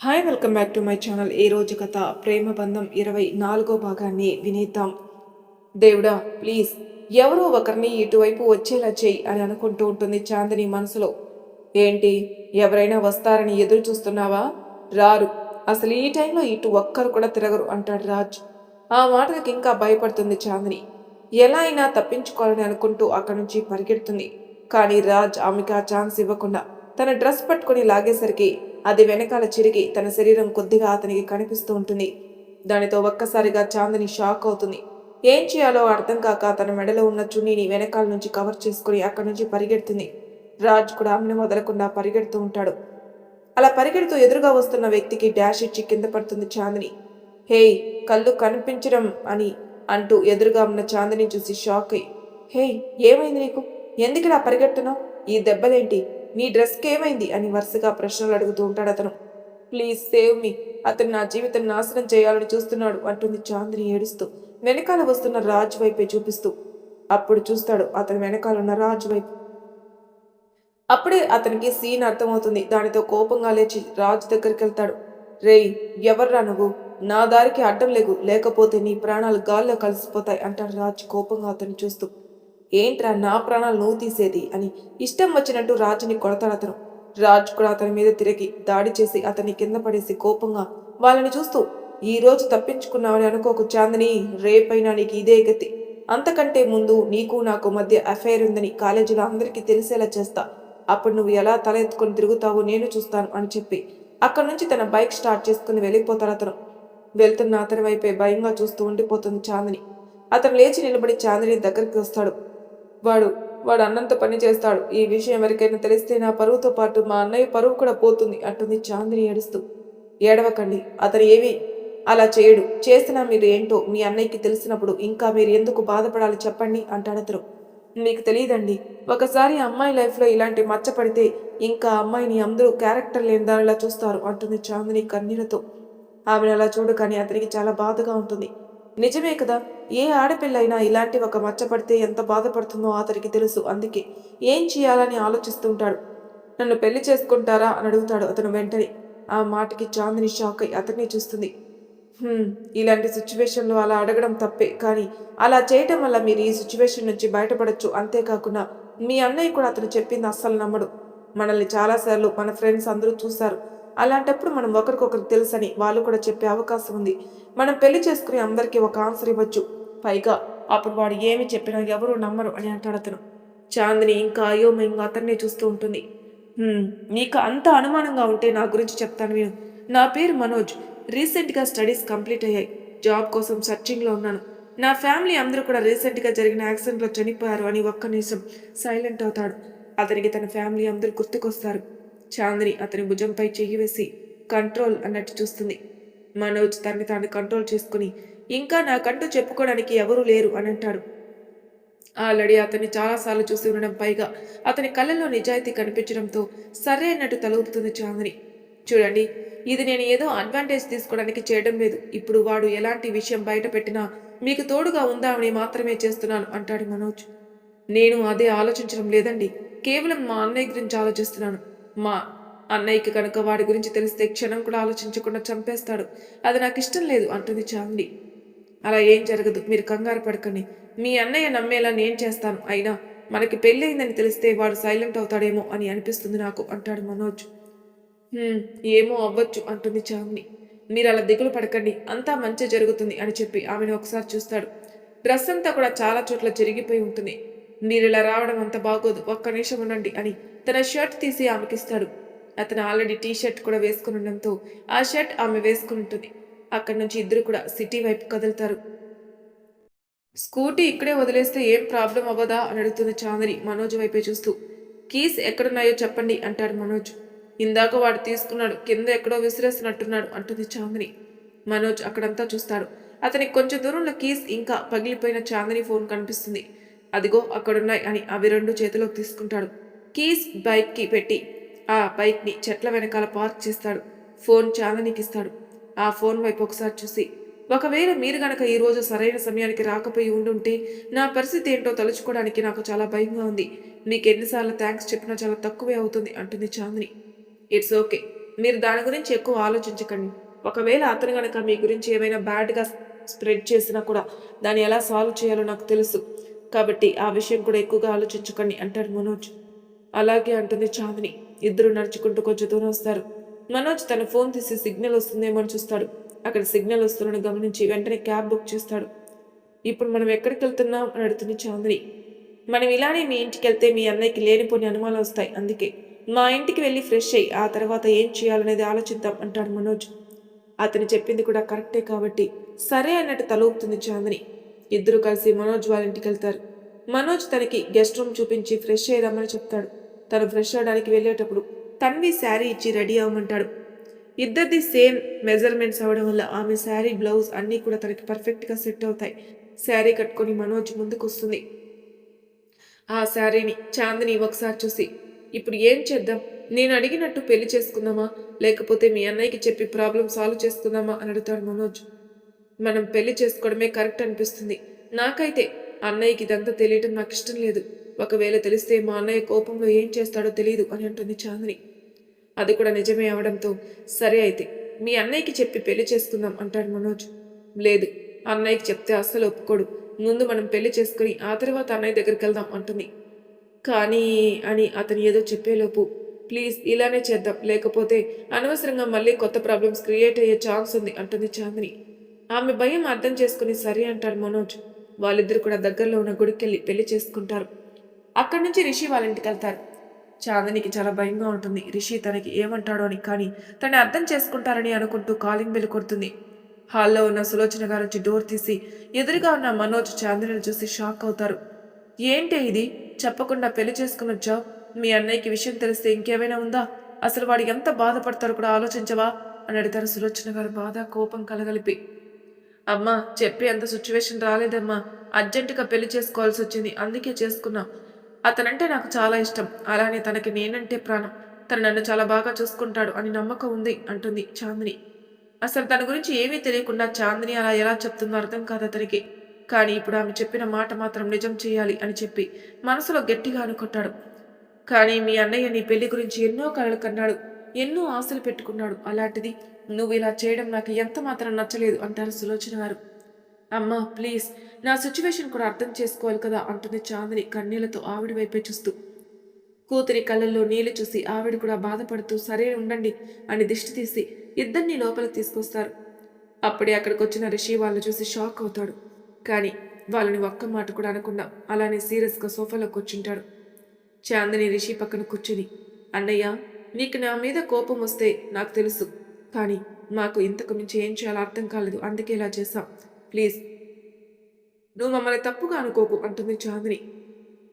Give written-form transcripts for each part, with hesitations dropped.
Hi welcome back to my channel. ఈ రోజు కథ ప్రేమ బంధం 24వ భాగాన్ని వినేద్దాం. దేవుడా ప్లీజ్ ఎవరో ఒకరిని ఇటువైపు వచ్చేలా చెయ్యి అని అనుకుంటూ ఉంటుంది చాందిని మనసులో. ఏంటి ఎవరైనా వస్తారని ఎదురు చూస్తున్నావా? రారు. అసలు ఈ టైంలో ఇటు ఒక్కరు కూడా తిరగరు అంటాడు రాజ్. ఆ మాటలకు ఇంకా భయపడుతుంది చాందిని. ఎలా అయినా తప్పించుకోవాలని అనుకుంటూ అక్కడి నుంచి పరిగెడుతుంది. కానీ రాజ్ ఆమెకి ఆ ఛాన్స్ ఇవ్వకుండా తన డ్రెస్ పట్టుకుని లాగేసరికి అది వెనకాల చిరిగి తన శరీరం కొద్దిగా అతనికి కనిపిస్తూ ఉంటుంది. దానితో ఒక్కసారిగా చాందిని షాక్ అవుతుంది. ఏం చేయాలో అర్థం కాక తన మెడలో ఉన్న చున్నీని వెనకాల నుంచి కవర్ చేసుకుని అక్కడి నుంచి పరిగెడుతుంది. రాజ్ కూడా ఆమెను వదలకుండా పరిగెడుతూ ఉంటాడు. అలా పరిగెడుతూ ఎదురుగా వస్తున్న వ్యక్తికి డాష్ ఇచ్చి కింద పడుతుంది చాందిని. హేయ్ కళ్ళు కనిపించడం అని అంటూ ఎదురుగా ఉన్న చాందిని చూసి షాక్ అయ్యి, హేయ్ ఏమైంది నీకు? ఎందుకిలా పరిగెడుతున్నావు? ఈ దెబ్బలేంటి? నీ డ్రెస్కి ఏమైంది అని వరుసగా ప్రశ్నలు అడుగుతూ ఉంటాడు అతను. ప్లీజ్ సేవ్ మీ, అతను నా జీవితం నాశనం చేయాలని చూస్తున్నాడు అంటుంది చాందిని ఏడుస్తూ వెనకాల వస్తున్న రాజ్ వైపే చూపిస్తూ. అప్పుడు చూస్తాడు అతని వెనకాల ఉన్న రాజ్ వైపు. అప్పుడే అతనికి సీన్ అర్థమవుతుంది. దానితో కోపంగా లేచి రాజ్ దగ్గరికి వెళ్తాడు. రేయ్ ఎవర్రా నువ్వు? నా దారికి అడ్డం లేకపోతే నీ ప్రాణాలు గాల్లో కలిసిపోతాయి అంటాడు రాజ్ కోపంగా అతన్ని చూస్తూ. ఏంట్రా నా ప్రాణాలు నువ్వు తీసేది అని ఇష్టం వచ్చినట్టు రాజుని కొడతాడు అతను. రాజ్ కూడా అతని మీద తిరిగి దాడి చేసి అతన్ని కింద పడేసి కోపంగా వాళ్ళని చూస్తూ, ఈ రోజు తప్పించుకున్నావని అనుకోకు చాందిని, రేపైనా నీకు ఇదే గతి. అంతకంటే ముందు నీకు నాకు మధ్య అఫైర్ ఉందని కాలేజీలో అందరికీ తెలిసేలా చేస్తా. అప్పుడు నువ్వు ఎలా తల ఎత్తుకొని తిరుగుతావో నేను చూస్తాను అని చెప్పి అక్కడి నుంచి తన బైక్ స్టార్ట్ చేసుకుని వెళ్ళిపోతాడు అతను. వెళ్తున్న అతని వైపే భయంగా చూస్తూ ఉండిపోతుంది చాందిని. అతను లేచి నిలబడి చాందిని దగ్గరికి వస్తాడు. వాడు వాడు అన్నంత పని చేస్తాడు. ఈ విషయం ఎవరికైనా తెలిస్తే నా పరువుతో పాటు మా అన్నయ్య పరువు కూడా పోతుంది అంటుంది చాందిని ఏడుస్తూ. ఏడవకండి, అతను ఏమీ అలా చేయడు. చేసినా మీరు ఏంటో మీ అన్నయ్యకి తెలిసినప్పుడు ఇంకా మీరు ఎందుకు బాధపడాలి చెప్పండి అంటాడు అతను. మీకు తెలియదండి, ఒకసారి అమ్మాయి లైఫ్లో ఇలాంటి మచ్చ పడితే ఇంకా అమ్మాయిని అందరూ క్యారెక్టర్ లేని దానిలా చూస్తారు అంటుంది చాందిని కన్నీళ్లతో. ఆమెను అలా చూడగానే అతనికి చాలా బాధగా ఉంటుంది. నిజమే కదా, ఏ ఆడపిల్లైనా ఇలాంటి ఒక మచ్చ పడితే ఎంత బాధపడుతుందో అతనికి తెలుసు. అందుకే ఏం చేయాలని ఆలోచిస్తుంటాడు. నన్ను పెళ్లి చేసుకుంటారా అని అడుగుతాడు అతను వెంటనే. ఆ మాటకి చాందిని షాక్ అయి అతన్ని చూస్తుంది. ఇలాంటి సిచ్యువేషన్లో అలా అడగడం తప్పే, కానీ అలా చేయటం వల్ల మీరు ఈ సిచ్యువేషన్ నుంచి బయటపడచ్చు. అంతేకాకుండా మీ అన్నయ్య కూడా అతను చెప్పింది అస్సలు నమ్మడు. మనల్ని చాలాసార్లు మన ఫ్రెండ్స్ అందరూ చూశారు. అలాంటప్పుడు మనం ఒకరికొకరు తెలుసని వాళ్ళు కూడా చెప్పే అవకాశం ఉంది. మనం పెళ్లి చేసుకుని అందరికీ ఒక ఆన్సర్ ఇవ్వచ్చు. పైగా అప్పుడు వాడు ఏమి చెప్పినా ఎవరూ నమ్మరు అని అంటాడు అతను. చాందిని ఇంకా అయోమయంగా అతన్నే చూస్తూ ఉంటుంది. నీకు అంత అనుమానంగా ఉంటే నా గురించి చెప్తాను విను. నా పేరు మనోజ్. రీసెంట్గా స్టడీస్ కంప్లీట్ అయ్యాయి. జాబ్ కోసం సర్చింగ్లో ఉన్నాను. నా ఫ్యామిలీ అందరూ కూడా రీసెంట్గా జరిగిన యాక్సిడెంట్లో చనిపోయారు అని ఒక్క నిమిషం సైలెంట్ అవుతాడు. అతనికి తన ఫ్యామిలీ అందరూ గుర్తుకొస్తారు. చాందిని అతని భుజంపై చెయ్యి వేసి కంట్రోల్ అన్నట్టు చూస్తుంది. మనోజ్ తనని తాను కంట్రోల్ చేసుకుని, ఇంకా నాకంటూ చెప్పుకోవడానికి ఎవరూ లేరు అని అంటాడు. ఆల్రెడీ అతన్ని చాలాసార్లు చూసి ఉండడం, పైగా అతని కళ్ళల్లో నిజాయితీ కనిపించడంతో సరే అన్నట్టు తలూపుతుంది చాందిని. చూడండి, ఇది నేను ఏదో అడ్వాంటేజ్ తీసుకోవడానికి చేయడం లేదు. ఇప్పుడు వాడు ఎలాంటి విషయం బయట పెట్టినా మీకు తోడుగా ఉందామని మాత్రమే చేస్తున్నాను అంటాడు మనోజ్. నేను అదే ఆలోచించడం లేదండి, కేవలం మా అన్నయ్య గురించి ఆలోచిస్తున్నాను. మా అన్నయ్యకి కనుక వాడి గురించి తెలిస్తే క్షణం కూడా ఆలోచించకుండా చంపేస్తాడు. అది నాకు ఇష్టం లేదు అంటుంది చాందిని. అలా ఏం జరగదు, మీరు కంగారు పడకండి. మీ అన్నయ్య నమ్మేలా నేను చేస్తాను. అయినా మనకి పెళ్ళయిందని తెలిస్తే వాడు సైలెంట్ అవుతాడేమో అని అనిపిస్తుంది నాకు అంటాడు మనోజ్. ఏమో అవ్వచ్చు అంటుంది చాందిని. మీరు అలా దిగులు పడకండి, అంతా మంచి జరుగుతుంది అని చెప్పి ఆమెను ఒకసారి చూస్తాడు. డ్రెస్ అంతా కూడా చాలా చోట్ల చెరిగిపోయి ఉంటుంది. మీరు ఇలా రావడం అంత బాగోదు, ఒక్క నిమిషం ఉండండి అని తన షర్ట్ తీసి ఆమెకిస్తాడు. అతను ఆల్రెడీ టీ షర్ట్ కూడా వేసుకుని ఉండడంతో ఆ షర్ట్ ఆమె వేసుకుని ఉంటుంది. అక్కడి నుంచి ఇద్దరు కూడా సిటీ వైపు కదులుతారు. స్కూటీ ఇక్కడే వదిలేస్తే ఏం ప్రాబ్లం అవ్వదా అని అడుగుతుంది చాందిని మనోజ్ వైపే చూస్తూ. కీస్ ఎక్కడున్నాయో చెప్పండి అంటాడు మనోజ్. ఇందాక వాడు తీసుకున్నాడు, కింద ఎక్కడో విసిరేస్తున్నట్టున్నాడు అంటుంది చాందిని. మనోజ్ అక్కడంతా చూస్తాడు. అతనికి కొంచెం దూరంలో కీస్ ఇంకా పగిలిపోయిన చాందిని ఫోన్ కనిపిస్తుంది. అదిగో అక్కడున్నాయి అని అవి రెండు చేతిలోకి తీసుకుంటాడు. కీస్ బైక్కి పెట్టి ఆ బైక్ని చెట్ల వెనకాల పార్క్ చేస్తాడు. ఫోన్ చాందినికి ఇస్తాడు. ఆ ఫోన్ వైపు ఒకసారి చూసి, ఒకవేళ మీరు గనక ఈరోజు సరైన సమయానికి రాకపోయి ఉండుంటే నా పరిస్థితి ఏంటో తలుచుకోవడానికి నాకు చాలా భయంగా ఉంది. మీకు ఎన్నిసార్లు థ్యాంక్స్ చెప్పినా చాలా తక్కువే అవుతుంది అంటుంది చాందిని. ఇట్స్ ఓకే, మీరు దాని గురించి ఎక్కువ ఆలోచించకండి. ఒకవేళ అతను గనక మీ గురించి ఏమైనా బ్యాడ్‌గా స్ప్రెడ్ చేసినా కూడా దాన్ని ఎలా సాల్వ్ చేయాలో నాకు తెలుసు. కాబట్టి ఆ విషయం కూడా ఎక్కువగా ఆలోచించకండి అంటాడు మనోజ్. అలాగే అంటుంది చాందిని. ఇద్దరు నడుచుకుంటూ కొంచెం దూరం వస్తారు. మనోజ్ తన ఫోన్ తీసి సిగ్నల్ వస్తుందేమో అని చూస్తాడు. అక్కడ సిగ్నల్ వస్తుందని గమనించి వెంటనే క్యాబ్ బుక్ చేస్తాడు. ఇప్పుడు మనం ఎక్కడికి వెళ్తున్నాం అని అడుగుతుంది చాందిని. మనం ఇలానే మీ ఇంటికి వెళ్తే మీ అన్నయ్యకి లేనిపోని అనుమానాలు వస్తాయి. అందుకే మా ఇంటికి వెళ్ళి ఫ్రెష్ అయ్యి ఆ తర్వాత ఏం చేయాలనేది ఆలోచిద్దాం అంటాడు మనోజ్. అతను చెప్పింది కూడా కరెక్టే కాబట్టి సరే అన్నట్టు తల ఊపుతుంది చాందిని. ఇద్దరు కలిసి మనోజ్ వాళ్ళ ఇంటికి వెళ్తారు. మనోజ్ తనకి గెస్ట్ రూమ్ చూపించి ఫ్రెష్ అయ్యి చెప్తాడు. తను ఫ్రెష్ అవడానికి వెళ్ళేటప్పుడు తన్వి శారీ ఇచ్చి రెడీ అవ్వమంటాడు. ఇద్దరిది సేమ్ మెజర్మెంట్స్ అవడం వల్ల ఆమె శారీ బ్లౌజ్ అన్నీ కూడా తనకి పర్ఫెక్ట్గా సెట్ అవుతాయి. శారీ కట్టుకొని మనోజ్ ముందుకు వస్తుంది. ఆ శారీని చాందిని ఒకసారి చూసి, ఇప్పుడు ఏం చేద్దాం? నేను అడిగినట్టు పెళ్లి చేసుకుందామా, లేకపోతే మీ అన్నయ్యకి చెప్పి ప్రాబ్లం సాల్వ్ చేసుకుందామా అని అడుగుతాడు మనోజ్. మనం పెళ్లి చేసుకోవడమే కరెక్ట్ అనిపిస్తుంది. నాకైతే అన్నయ్యకి ఇదంతా తెలియటం నాకు ఇష్టం లేదు. ఒకవేళ తెలిస్తే మా అన్నయ్య కోపంలో ఏం చేస్తాడో తెలియదు అని అంటుంది చాందిని. అది కూడా నిజమే అవడంతో సరే అయితే మీ అన్నయ్యకి చెప్పి పెళ్లి చేసుకుందాం అంటాడు మనోజ్. లేదు, అన్నయ్యకి చెప్తే అస్సలు ఒప్పుకోడు. ముందు మనం పెళ్లి చేసుకుని ఆ తర్వాత అన్నయ్య దగ్గరికి వెళ్దాం అంటుంది. కానీ అని అతను ఏదో చెప్పేలోపు ప్లీజ్ ఇలానే చేద్దాం, లేకపోతే అనవసరంగా మళ్ళీ కొత్త ప్రాబ్లమ్స్ క్రియేట్ అయ్యే ఛాన్స్ ఉంది అంటుంది చాందిని. ఆమె భయం అర్థం చేసుకుని సరే అంటాడు మనోజ్. వాళ్ళిద్దరు కూడా దగ్గరలో ఉన్న గుడికెళ్ళి పెళ్లి చేసుకుంటారు. అక్కడి నుంచి రిషి వాళ్ళ ఇంటికి వెళ్తారు. చాందినికి చాలా భయంగా ఉంటుంది. రిషి తనకి ఏమంటాడో అని, కానీ తను అర్థం చేసుకుంటారని అనుకుంటూ కాలింగ్ బెల్ కొడుతుంది. హాల్లో ఉన్న సులోచన గారు వచ్చి డోర్ తీసి ఎదురుగా ఉన్న మనోజ్ చాందిని చూసి షాక్ అవుతారు. ఏంటి ఇది, చెప్పకుండా పెళ్లి చేసుకుని వచ్చావు? మీ అన్నయ్యకి విషయం తెలిస్తే ఇంకేమైనా ఉందా? అసలు వాడు ఎంత బాధపడతారో కూడా ఆలోచించవా అని అడుగుతారు సులోచన గారు బాధ కోపం కలగలిపి. అమ్మా, చెప్పి అంత సిచ్యువేషన్ రాలేదమ్మా. అర్జెంటుగా పెళ్లి చేసుకోవాల్సి వచ్చింది, అందుకే చేసుకున్నా. అతనంటే నాకు చాలా ఇష్టం, అలానే తనకి నేనంటే ప్రాణం. తను నన్ను చాలా బాగా చూసుకుంటాడు అని నమ్మకం ఉంది అంటుంది చాందిని. అసలు తన గురించి ఏమీ తెలియకుండా చాందిని అలా ఎలా చెప్తుందో అర్థం కాదు అతనికి. కానీ ఇప్పుడు ఆమె చెప్పిన మాట మాత్రం నిజం చేయాలి అని చెప్పి మనసులో గట్టిగా అనుకుంటాడు. కానీ మీ అన్నయ్య నీ పెళ్లి గురించి ఎన్నో కలలు కన్నాడు, ఎన్నో ఆశలు పెట్టుకున్నాడు. అలాంటిది నువ్వు ఇలా చేయడం నాకు ఎంత మాత్రం నచ్చలేదు అంటారు సులోచన గారు. అమ్మా ప్లీజ్, నా సిచ్యువేషన్ కూడా అర్థం చేసుకోవాలి కదా అంటుంది చాందిని కన్నీళ్లతో ఆవిడ వైపే చూస్తూ. కూతురి కళ్ళల్లో నీళ్లు చూసి ఆవిడ కూడా బాధపడుతూ సరే ఉండండి అని దిష్టి తీసి ఇద్దరిని లోపలికి తీసుకొస్తారు. అప్పుడే అక్కడికి వచ్చిన రిషి వాళ్ళని చూసి షాక్ అవుతాడు. కానీ వాళ్ళని ఒక్క మాట కూడా అనకుండా అలానే సీరియస్గా సోఫాలో కూర్చుంటాడు. చాందిని రిషి పక్కన కూర్చుని, అన్నయ్య, నీకు నా మీద కోపం వస్తే నాకు తెలుసు, కానీ మాకు ఇంతకు మించి ఏం చేయాలో అర్థం కాలేదు, అందుకే ఇలా చేశాం. ప్లీజ్ నువ్వు మమ్మల్ని తప్పుగా అనుకోకు అంటుంది చాందిని.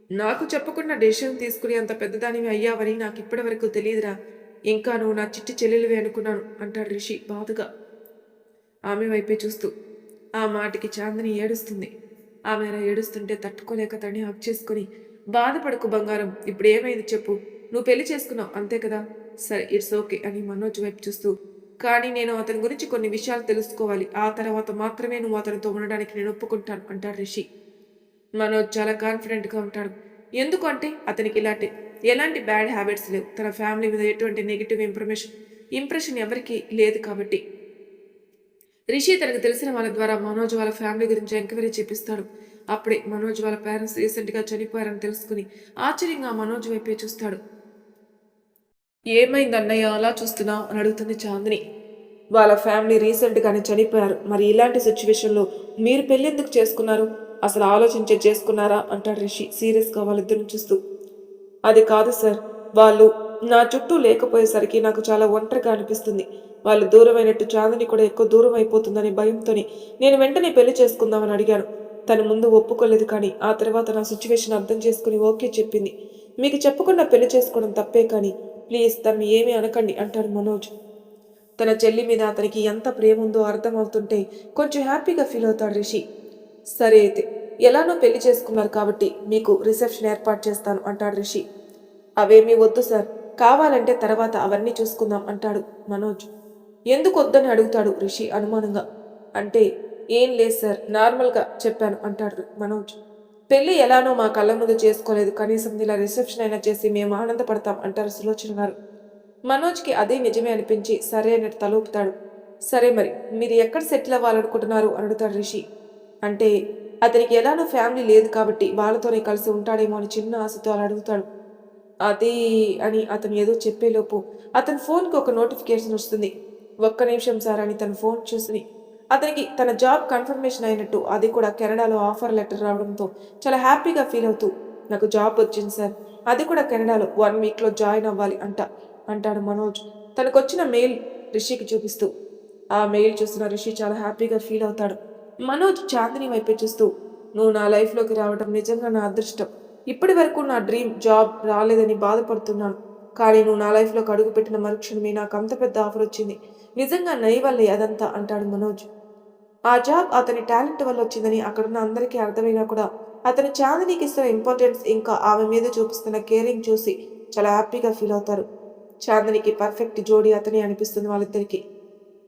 నాకు చెప్పకుండా డెసిషన్ తీసుకుని అంత పెద్దదానివి అయ్యావని నాకు ఇప్పటి వరకు తెలియదురా. ఇంకా నువ్వు నా చిట్టి చెల్లెలివే అనుకున్నాను అంటాడు రిషి బాధగా ఆమె వైపే చూస్తూ. ఆ మాటకి చాందిని ఏడుస్తుంది. ఆమె అలా ఏడుస్తుంటే తట్టుకోలేక తన్ని హక్ చేసుకుని, బాధపడకు బంగారం, ఇప్పుడు ఏమైంది చెప్పు, నువ్వు పెళ్లి చేసుకున్నావు అంతే కదా, సరే ఇట్స్ ఓకే అని మనోజ్ వైపు చూస్తూ, కానీ నేను అతని గురించి కొన్ని విషయాలు తెలుసుకోవాలి, ఆ తర్వాత మాత్రమే నువ్వు అతనితో ఉండడానికి నేను ఒప్పుకుంటాను అంటాడు రిషి. మనోజ్ చాలా కాన్ఫిడెంట్గా ఉంటాడు. ఎందుకు అంటే అతనికి ఎలాంటి బ్యాడ్ హ్యాబిట్స్ లేవు, తన ఫ్యామిలీ మీద ఎటువంటి నెగిటివ్ ఇంప్రెషన్ ఎవరికీ లేదు కాబట్టి. రిషి తనకు తెలిసిన వాళ్ళ ద్వారా మనోజ్ వాళ్ళ ఫ్యామిలీ గురించి ఎంక్వైరీ చేపిస్తాడు. అప్పుడే మనోజ్ వాళ్ళ పేరెంట్స్ రీసెంట్గా చనిపోయారని తెలుసుకుని ఆశ్చర్యంగా మనోజ్ వైపే చూస్తాడు. ఏమైంది అన్నయ్య అలా చూస్తున్నావు అని అడుగుతుంది చాందిని. వాళ్ళ ఫ్యామిలీ రీసెంట్గానే చనిపోయారు, మరి ఇలాంటి సిచ్యువేషన్లో మీరు పెళ్ళెందుకు చేసుకున్నారు, అసలు ఆలోచించే చేసుకున్నారా అంటాడు రిషి సీరియస్గా వాళ్ళిద్దరిని చూస్తూ. అది కాదు సార్, వాళ్ళు నా చుట్టూ లేకపోయేసరికి నాకు చాలా ఒంటరిగా అనిపిస్తుంది. వాళ్ళు దూరమైనట్టు చాందిని కూడా ఎక్కువ దూరం అయిపోతుందని భయంతోని నేను వెంటనే పెళ్లి చేసుకుందామని అడిగాను. తను ముందు ఒప్పుకోలేదు, కానీ ఆ తర్వాత నా సిచ్యువేషన్ అర్థం చేసుకుని ఓకే చెప్పింది. మీకు చెప్పకుండా పెళ్లి చేసుకోవడం తప్పే, కానీ ప్లీజ్ తను ఏమీ అనకండి అంటాడు మనోజ్. తన చెల్లి మీద అతనికి ఎంత ప్రేమ ఉందో అర్థమవుతుంటే కొంచెం హ్యాపీగా ఫీల్ అవుతాడు రిషి. సరే అయితే ఎలానో పెళ్లి చేసుకున్నారు కాబట్టి మీకు రిసెప్షన్ ఏర్పాటు చేస్తాను అంటాడు రిషి. అవేమీ వద్దు సార్, కావాలంటే తర్వాత అవన్నీ చూసుకుందాం అంటాడు మనోజ్. ఎందుకు వద్దని అడుగుతాడు రిషి అనుమానంగా. అంటే ఏం లేదు సార్, నార్మల్గా చెప్పాను అంటాడు మనోజ్. పెళ్లి ఎలానో మా కళ్ళ ముందు చేసుకోలేదు, కనీసం ఇలా రిసెప్షన్ అయినా చేసి మేము ఆనందపడతాం అంటారు సులోచన గారు. మనోజ్కి అదే నిజమే అనిపించి సరే అన్నట్టు తలూపుతాడు. సరే మరి మీరు ఎక్కడ సెటిల్ అవ్వాలనుకుంటున్నారు అని అడుగుతాడు రిషి. అంటే అతనికి ఎలానో ఫ్యామిలీ లేదు కాబట్టి వాళ్ళతోనే కలిసి ఉంటాడేమో అని చిన్న ఆశతో అలా అడుగుతాడు. అది అని అతను ఏదో చెప్పేలోపు అతని ఫోన్కి ఒక నోటిఫికేషన్ వస్తుంది. ఒక్క నిమిషం సార్ అని తన ఫోన్ చూసి అతనికి తన జాబ్ కన్ఫర్మేషన్ అయినట్టు, అది కూడా కెనడాలో ఆఫర్ లెటర్ రావడంతో చాలా హ్యాపీగా ఫీల్ అవుతూ, నాకు జాబ్ వచ్చింది సార్, అది కూడా కెనడాలో 1 వీక్లో జాయిన్ అవ్వాలి అంటాడు మనోజ్ తనకొచ్చిన మెయిల్ రిషికి చూపిస్తూ. ఆ మెయిల్ చూసిన రిషి చాలా హ్యాపీగా ఫీల్ అవుతాడు. మనోజ్ చాందిని వైపే చూస్తూ, నువ్వు నా లైఫ్లోకి రావడం నిజంగా నా అదృష్టం. ఇప్పటి వరకు నా డ్రీమ్ జాబ్ రాలేదని బాధపడుతున్నాను, కానీ నువ్వు నా లైఫ్లోకి అడుగుపెట్టిన మరుక్షణమే నాకు అంత పెద్ద ఆఫర్ వచ్చింది. నిజంగా నై వల్లే అదంతా అంటాడు మనోజ్. ఆ జాబ్ అతని టాలెంట్ వల్ల వచ్చిందని అక్కడున్న అందరికీ అర్థమైనా కూడా అతను చాందినికి ఇస్తున్న ఇంపార్టెన్స్, ఇంకా ఆమె మీద చూపిస్తున్న కేరింగ్ చూసి చాలా హ్యాపీగా ఫీల్ అవుతారు. చాందినికి పర్ఫెక్ట్ జోడీ అతనే అనిపిస్తుంది వాళ్ళిద్దరికి.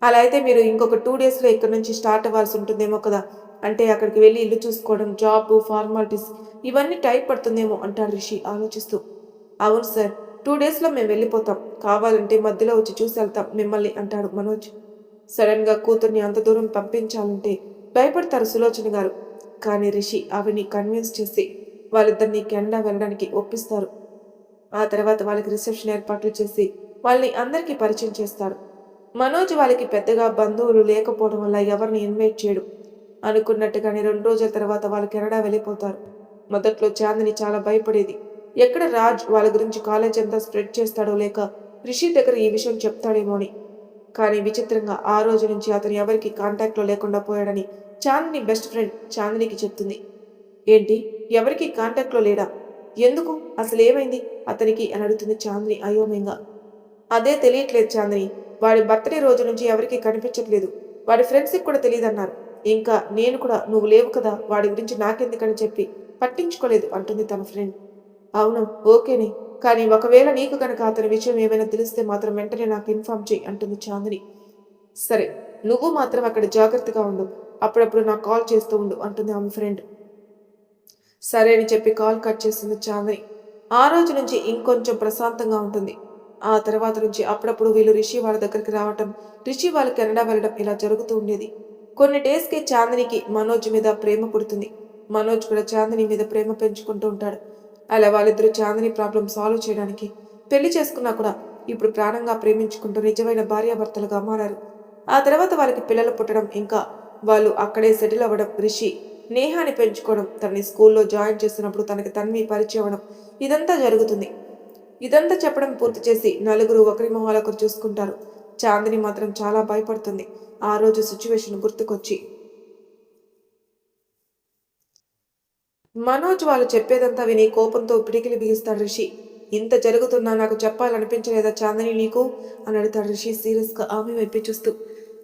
అలా అయితే మీరు ఇంకొక 2 డేస్లో ఇక్కడ నుంచి స్టార్ట్ అవ్వాల్సి ఉంటుందేమో కదా, అంటే అక్కడికి వెళ్ళి ఇల్లు చూసుకోవడం, జాబ్, ఫార్మాలిటీస్ ఇవన్నీ టైం పడుతుందేమో అంటాడు రిషి ఆలోచిస్తూ. అవును సార్, 2 డేస్లో మేము వెళ్ళిపోతాం, కావాలంటే మధ్యలో వచ్చి చూసి వెళ్తాం మిమ్మల్ని అంటాడు మనోజ్. సడన్గా కూతుర్ని అంత దూరం పంపించాలంటే భయపడతారు సులోచన గారు. కానీ రిషి ఆవిని కన్విన్స్ చేసి వాళ్ళిద్దరినీ కెనడా వెళ్ళడానికి ఒప్పిస్తారు. ఆ తర్వాత వాళ్ళకి రిసెప్షన్ ఏర్పాట్లు చేసి వాళ్ళని అందరికీ పరిచయం చేస్తారు. మనోజ్ వాళ్ళకి పెద్దగా బంధువులు లేకపోవడం వల్ల ఎవరిని ఇన్వైట్ చేయడు. అనుకున్నట్టుగానే 2 రోజుల తర్వాత వాళ్ళు కెనడా వెళ్ళిపోతారు. మొదట్లో చాందిని చాలా భయపడేది. ఎక్కడ రాజ్ వాళ్ళ గురించి కాలేజ్ అంతా స్ప్రెడ్ చేస్తాడో, లేక రిషి దగ్గర ఈ విషయం చెప్తాడేమో అని. కానీ విచిత్రంగా ఆ రోజు నుంచి అతను ఎవరికి కాంటాక్ట్లో లేకుండా పోయాడని చాందిని బెస్ట్ ఫ్రెండ్ చాందినికి చెప్తుంది. ఏంటి, ఎవరికి కాంటాక్ట్లో లేడా? ఎందుకు, అసలు ఏమైంది అతనికి అని అడుగుతుంది చాందిని అయోమయంగా. అదే తెలియట్లేదు చాందిని, వాడి బర్త్డే రోజు నుంచి ఎవరికీ కనిపించట్లేదు, వాడి ఫ్రెండ్స్కి కూడా తెలియదన్నారు. ఇంకా నేను కూడా నువ్వు లేవు కదా వాడి గురించి నాకెందుకని చెప్పి పట్టించుకోలేదు అంటుంది తన ఫ్రెండ్. అవును, ఓకేనే, కానీ ఒకవేళ నీకు కనుక అతని విషయం ఏమైనా తెలిస్తే మాత్రం వెంటనే నాకు ఇన్ఫార్మ్ చేయి అంటుంది చాందిని. సరే, నువ్వు మాత్రం అక్కడ జాగ్రత్తగా ఉండు, అప్పుడప్పుడు నాకు కాల్ చేస్తూ ఉండు అంటుంది ఆమె ఫ్రెండ్. సరే అని చెప్పి కాల్ కట్ చేస్తుంది చాందిని. ఆ రోజు నుంచి ఇంకొంచెం ప్రశాంతంగా ఉంటుంది. ఆ తర్వాత నుంచి అప్పుడప్పుడు వీళ్ళు రిషి వాళ్ళ దగ్గరికి రావటం, రిషి వాళ్ళు కెనడా వెళ్ళడం ఇలా జరుగుతూ ఉండేది. కొన్ని డేస్కి చాందినికి మనోజ్ మీద ప్రేమ పుడుతుంది. మనోజ్ కూడా చాందిని మీద ప్రేమ పెంచుకుంటూ ఉంటాడు. అలా వాళ్ళిద్దరూ చాందిని ప్రాబ్లం సాల్వ్ చేయడానికి పెళ్లి చేసుకున్నా కూడా ఇప్పుడు ప్రాణంగా ప్రేమించుకుంటూ నిజమైన భార్యాభర్తలుగా మారారు. ఆ తర్వాత వాళ్ళకి పిల్లలు పుట్టడం, ఇంకా వాళ్ళు అక్కడే సెటిల్ అవ్వడం, రిషి నేహాని పెంచుకోవడం, తనని స్కూల్లో జాయిన్ చేస్తున్నప్పుడు తనకి తన్వి పరిచయం అవ్వడం, ఇదంతా జరుగుతుంది. ఇదంతా చెప్పడం పూర్తి చేసి నలుగురు ఒకరి మొహాలు ఒకరు చూసుకుంటారు. చాందిని మాత్రం చాలా భయపడుతుంది ఆ రోజు సిచ్యువేషన్ గుర్తుకొచ్చి. మనోజ్ వాళ్ళు చెప్పేదంతా విని కోపంతో పిడికిలి బిగిస్తాడు రిషి. ఇంత జరుగుతున్నా నాకు చెప్పాలనిపించలేదా చాందిని నీకు అని అడుగుతాడు రిషి సీరియస్గా ఆమె వైపు చూస్తూ.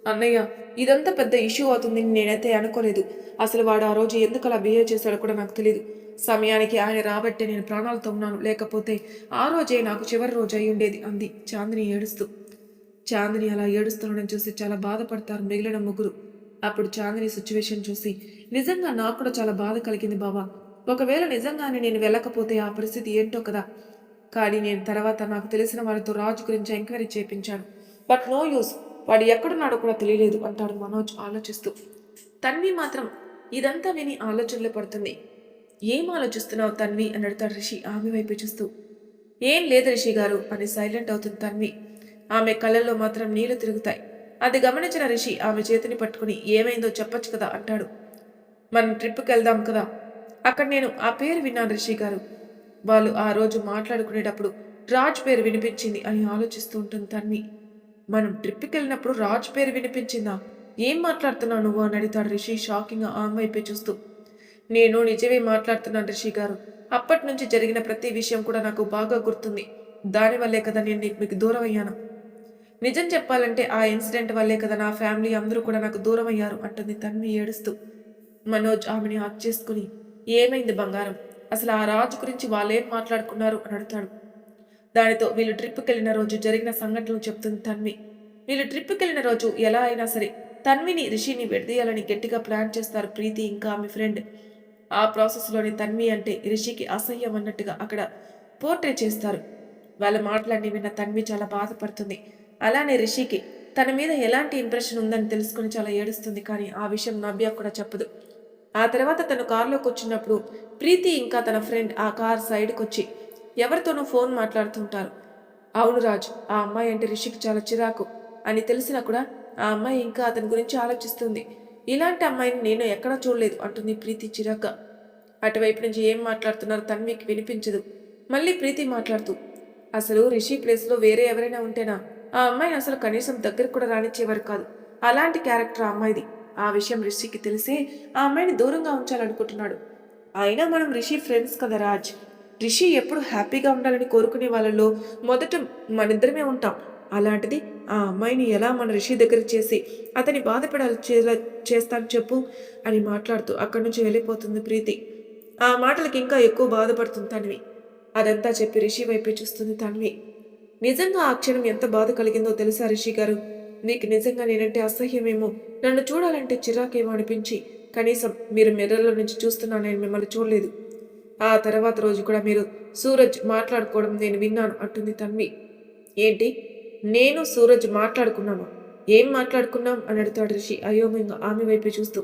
అన్నయ్య, ఇదంతా పెద్ద ఇష్యూ అవుతుందని నేనైతే అనుకోలేదు. అసలు వాడు ఆ రోజు ఎందుకు అలా బిహేవ్ చేశాడో కూడా నాకు తెలియదు. సమయానికి ఆయన రాబట్టే నేను ప్రాణాలతో ఉన్నాను, లేకపోతే ఆ రోజే నాకు చివరి రోజు అయి ఉండేది అంది చాందిని ఏడుస్తూ. చాందిని అలా ఏడుస్తుండడం చూసి చాలా బాధపడతారు మిగిలిన ముగ్గురు. అప్పుడు చాందిని సిచ్యువేషన్ చూసి, నిజంగా నాకు కూడా చాలా బాధ కలిగింది బాబా. ఒకవేళ నిజంగానే నేను వెళ్ళకపోతే ఆ పరిస్థితి ఏంటో కదా. కానీ నేను తర్వాత నాకు తెలిసిన వాళ్ళతో రాజు గురించి ఎంక్వైరీ చేయించాను. బట్ నో యూస్, వాడు ఎక్కడున్నాడో కూడా తెలియలేదు అంటాడు మనోజ్ ఆలోచిస్తూ. తన్వి మాత్రం ఇదంతా విని ఆలోచనలో పడుతుంది. ఏం ఆలోచిస్తున్నావు తన్వి అని అడుగుతాడు రిషి ఆమె వైపు చూస్తూ. ఏం లేదు రిషి గారు అని సైలెంట్ అవుతుంది తన్వి. ఆమె కళ్ళల్లో మాత్రం నీళ్లు తిరుగుతాయి. అది గమనించిన రిషి ఆమె చేతిని పట్టుకుని ఏమైందో చెప్పొచ్చు కదా అంటాడు. మనం ట్రిప్కి వెళ్దాం కదా, అక్కడ నేను ఆ పేరు విన్నాను రిషి గారు. వాళ్ళు ఆ రోజు మాట్లాడుకునేటప్పుడు రాజ్ పేరు వినిపించింది అని ఆలోచిస్తూ ఉంటుంది తన్వి. మనం ట్రిప్కి వెళ్ళినప్పుడు రాజ్ పేరు వినిపించిందా? ఏం మాట్లాడుతున్నావు నువ్వు అని అడుగుతాడు రిషి షాకింగ్గా ఆమె వైపే చూస్తూ. నేను నిజమే మాట్లాడుతున్నాను రిషి గారు. అప్పటి నుంచి జరిగిన ప్రతి విషయం కూడా నాకు బాగా గుర్తుంది. దానివల్లే కదా నేను మీకు దూరం అయ్యాను. నిజం చెప్పాలంటే ఆ ఇన్సిడెంట్ వల్లే కదా నా ఫ్యామిలీ అందరూ కూడా నాకు దూరం అయ్యారు అంటుంది తన్వి ఏడుస్తూ. మనోజ్ ఆమెని హక్ చేసుకుని, ఏమైంది బంగారం, అసలు ఆ రాజు గురించి వాళ్ళేం మాట్లాడుకున్నారు అని అడుగుతాడు. దానితో వీళ్ళు ట్రిప్కి వెళ్ళిన రోజు జరిగిన సంఘటనలు చెప్తుంది తన్వి. వీళ్ళు ట్రిప్కి వెళ్ళిన రోజు ఎలా అయినా సరే తన్విని రిషిని విడదీయాలని గట్టిగా ప్లాన్ చేస్తారు ప్రీతి ఇంకా ఆమె ఫ్రెండ్. ఆ ప్రాసెస్లోని తన్వి అంటే రిషికి అసహ్యం అన్నట్టుగా అక్కడ పోర్ట్రే చేస్తారు. వాళ్ళ మాటలన్నీ విన్న తన్వి చాలా బాధపడుతుంది. అలానే రిషికి తన మీద ఎలాంటి ఇంప్రెషన్ ఉందని తెలుసుకుని చాలా ఏడుస్తుంది. కానీ ఆ విషయం నవ్య కూడా చెప్పదు. ఆ తర్వాత తను కారులో కూర్చున్నప్పుడు ప్రీతి ఇంకా తన ఫ్రెండ్ ఆ కార్ సైడ్కొచ్చి ఎవరితోనో ఫోన్ మాట్లాడుతుంటారు. అవును రాజ్, ఆ అమ్మాయి అంటే రిషికి చాలా చిరాకు అని తెలిసినా కూడా ఆ అమ్మాయి ఇంకా అతని గురించి ఆలోచిస్తుంది. ఇలాంటి అమ్మాయిని నేను ఎక్కడా చూడలేదు అంటుంది ప్రీతి చిరాగ్గా. అటువైపు నుంచి ఏం మాట్లాడుతున్నారో తన్వికి వినిపించదు. మళ్ళీ ప్రీతి మాట్లాడుతూ, అసలు రిషి ప్లేస్లో వేరే ఎవరైనా ఉంటేనా ఆ అమ్మాయిని అసలు కనీసం దగ్గరకు కూడా రానిచ్చేవారు కాదు. అలాంటి క్యారెక్టర్ ఆ అమ్మాయిది. ఆ విషయం రిషికి తెలిసే ఆ అమ్మాయిని దూరంగా ఉంచాలనుకుంటున్నాడు. అయినా మనం రిషి ఫ్రెండ్స్ కదా రాజ్. రిషి ఎప్పుడు హ్యాపీగా ఉండాలని కోరుకునే వాళ్ళలో మొదట మనిద్దరమే ఉంటాం. అలాంటిది ఆ అమ్మాయిని ఎలా మన రిషి దగ్గర చేసి అతని బాధపడాలి చేస్తాను చెప్పు అని మాట్లాడుతూ అక్కడి నుంచి వెళ్ళిపోతుంది ప్రీతి. ఆ మాటలకి ఇంకా ఎక్కువ బాధపడుతుంది తన్వి. అదంతా చెప్పి రిషి వైపే చూస్తుంది తన్వి. నిజంగా ఆ క్షణం ఎంత బాధ కలిగిందో తెలుసా రిషి గారు? మీకు నిజంగా నేనంటే అసహ్యమేమో, నన్ను చూడాలంటే చిరాకేమో అనిపించి కనీసం మీరు మిర్రర్‌లో నుంచి చూస్తున్నా నేను మిమ్మల్ని చూడలేదు. ఆ తర్వాత రోజు కూడా మీరు సూరజ్ మాట్లాడుకోవడం నేను విన్నాను అంటుంది తన్వి. ఏంటి? నేను సూరజ్ మాట్లాడుకున్నామా? ఏం మాట్లాడుకున్నాం అని అడుగుతాడు రిషి అయోమయంగా ఆమె వైపే చూస్తూ.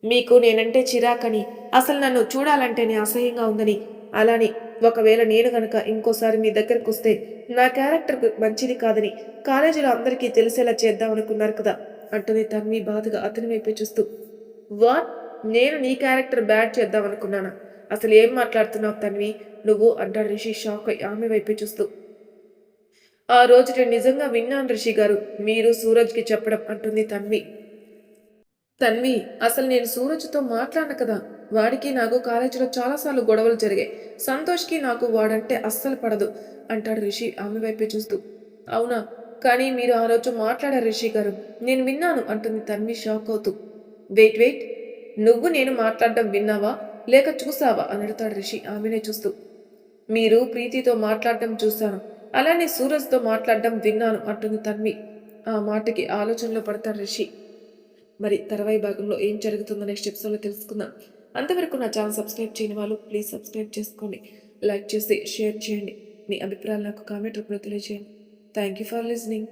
మీకు నేనంటే చిరాకని, అసలు నన్ను చూడాలంటేనే అసహ్యంగా ఉందని, అలానే ఒకవేళ నేను గనక ఇంకోసారి మీ దగ్గరకొస్తే నా క్యారెక్టర్ మంచిది కాదని కాలేజీలో అందరికీ తెలిసేలా చేద్దామనుకున్నారు కదా అంటుంది తన్వి బాధగా అతని వైపే చూస్తూ. వాట్? నేను నీ క్యారెక్టర్ బ్యాడ్ చేద్దామనుకున్నానా? అసలు ఏం మాట్లాడుతున్నావు తన్వి నువ్వు అంటాడు రిషి షాక్ అయి ఆమె వైపే చూస్తూ. ఆ రోజు నేను నిజంగా విన్నాను రిషి గారు మీరు సూరజ్కి చెప్పడం అంటుంది తన్వి. తన్వి, అసలు నేను సూరజ్తో మాట్లాడను కదా. వాడికి నాకు కాలేజీలో చాలాసార్లు గొడవలు జరిగాయి. సంతోష్కి నాకు వాడంటే అస్సలు పడదు అంటాడు రిషి ఆమె వైపే చూస్తూ. అవునా? కానీ మీరు ఆ రోజు మాట్లాడారు రిషి గారు. నేను విన్నాను అంటుంది తన్వి షాక్ అవుతూ. వెయిట్ వెయిట్, నువ్వు నేను మాట్లాడడం విన్నావా లేక చూసావా అని అడుగుతాడు రిషి ఆమెనే చూస్తూ. మీరు ప్రీతితో మాట్లాడడం చూశాను, అలానే సూరజ్తో మాట్లాడడం విన్నాను అంటుంది తన్వి. ఆ మాటకి ఆలోచనలో పడతాడు రిషి. మరి తర్వాయి భాగంలో ఏం జరుగుతుందో నెక్స్ట్ ఎపిసోడ్లో తెలుసుకుందాం. అంతవరకు నా ఛానల్ సబ్స్క్రైబ్ చేయని వాళ్ళు ప్లీజ్ సబ్స్క్రైబ్ చేసుకోండి. లైక్ చేసి షేర్ చేయండి. మీ అభిప్రాయాలు నాకు కామెంట్ రూపంలో తెలియజేయండి. Thank you for listening.